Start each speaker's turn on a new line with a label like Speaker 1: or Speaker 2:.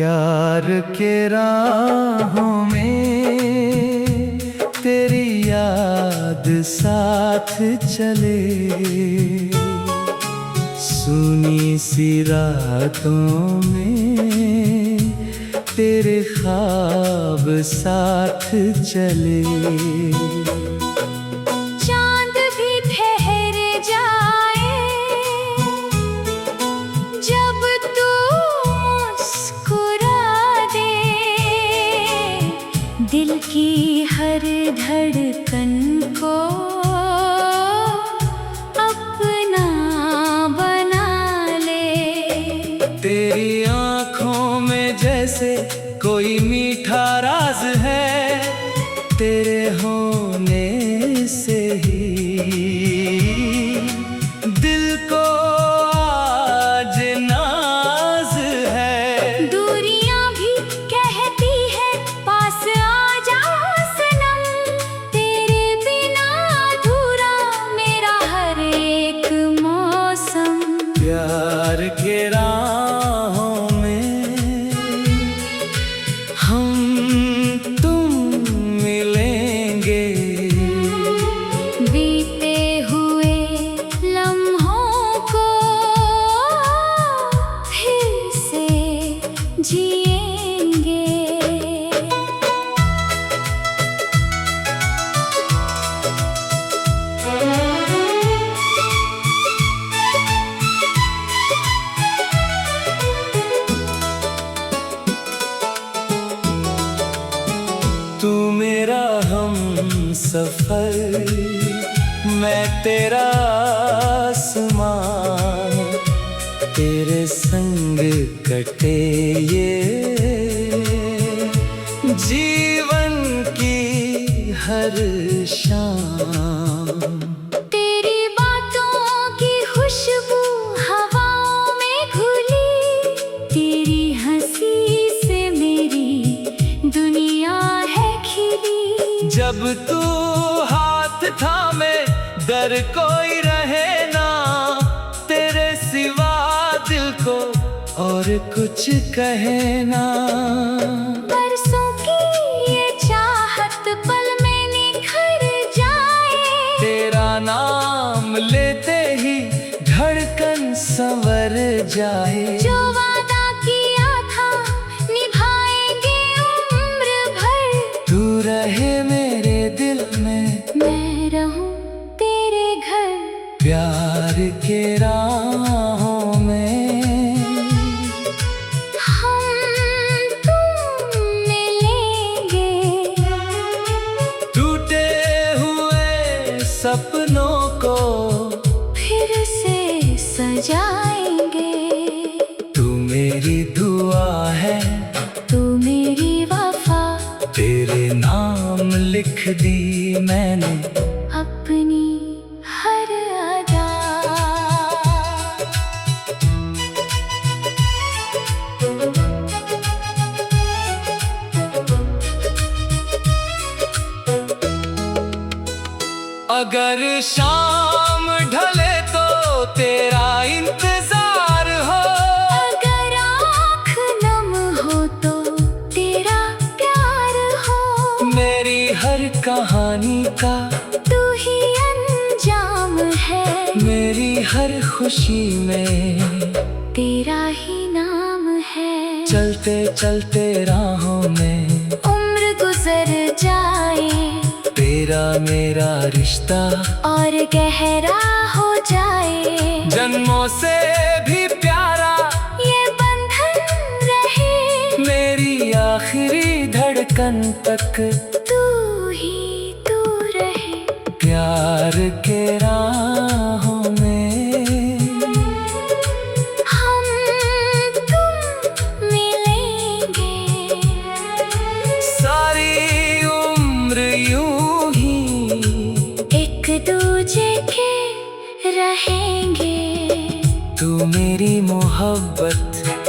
Speaker 1: प्यार के राहों में तेरी याद साथ चले, सुनी सी रातों में तेरे ख्वाब साथ चले।
Speaker 2: चांद भी ठहर जाए जब तू मुस्कुरा दे, दिल की हर धड़कन को अपना बना ले।
Speaker 1: तेरी आँखों में जैसे कोई मीठा राज है, तेरे होने से ही दिल को आज नाज है।
Speaker 2: दूरियां भी कहती है पास आ जा सनम, तेरे बिना अधूरा मेरा हर एक मौसम।
Speaker 1: प्यार के राहों में हम तुम मिलेंगे,
Speaker 2: बीते हुए लम्हों को फिर से जिएंगे।
Speaker 1: तू मेरा हम सफर, मैं तेरा आसमान, तेरे संग कटे ये जीवन की हर शाम।
Speaker 2: तेरी बातों की खुशबू हवाओं में घुली, तेरी हंसी से मेरी दुनिया है खिली।
Speaker 1: जब तू हाथ थामे डर कोई रहे ना, तेरे सिवा दिल को और कुछ कहे ना।
Speaker 2: बरसों की ये चाहत पल में निखर जाए,
Speaker 1: तेरा नाम लेते ही धड़कन संवर जाए।
Speaker 2: जो वादा किया था निभाएंगे उम्र भर,
Speaker 1: तू रहे मेरे दिल में,
Speaker 2: मैं रहूं तेरे घर।
Speaker 1: प्यार के राहों में
Speaker 2: हम तुम मिलेंगे,
Speaker 1: टूटे हुए सपनों को
Speaker 2: फिर से सजाएंगे।
Speaker 1: तू मेरी दुआ है,
Speaker 2: तू मेरी वफा,
Speaker 1: तेरे नाम लिख दी मैंने
Speaker 2: अपनी हर अदा।
Speaker 1: अगर शाम ढले तो तेरा इंतजार हो,
Speaker 2: अगर आँख नम हो तो तेरा प्यार हो।
Speaker 1: मेरी हर कहानी का
Speaker 2: तू ही अंजाम है,
Speaker 1: मेरी हर खुशी में
Speaker 2: तेरा ही नाम है।
Speaker 1: चलते चलते राहों में
Speaker 2: उम्र गुजर जाए,
Speaker 1: तेरा मेरा रिश्ता
Speaker 2: और गहरा हो जाए।
Speaker 1: जन्मों से भी प्यारा
Speaker 2: ये बंधन रहे,
Speaker 1: मेरी आखिरी धड़कन तक
Speaker 2: तू ही तू रहे।
Speaker 1: प्यार के राहों में
Speaker 2: हम तुम मिलेंगे,
Speaker 1: सारी उम्र यूं ही
Speaker 2: एक दूजे के रहेंगे।
Speaker 1: तू मेरी मोहब्बत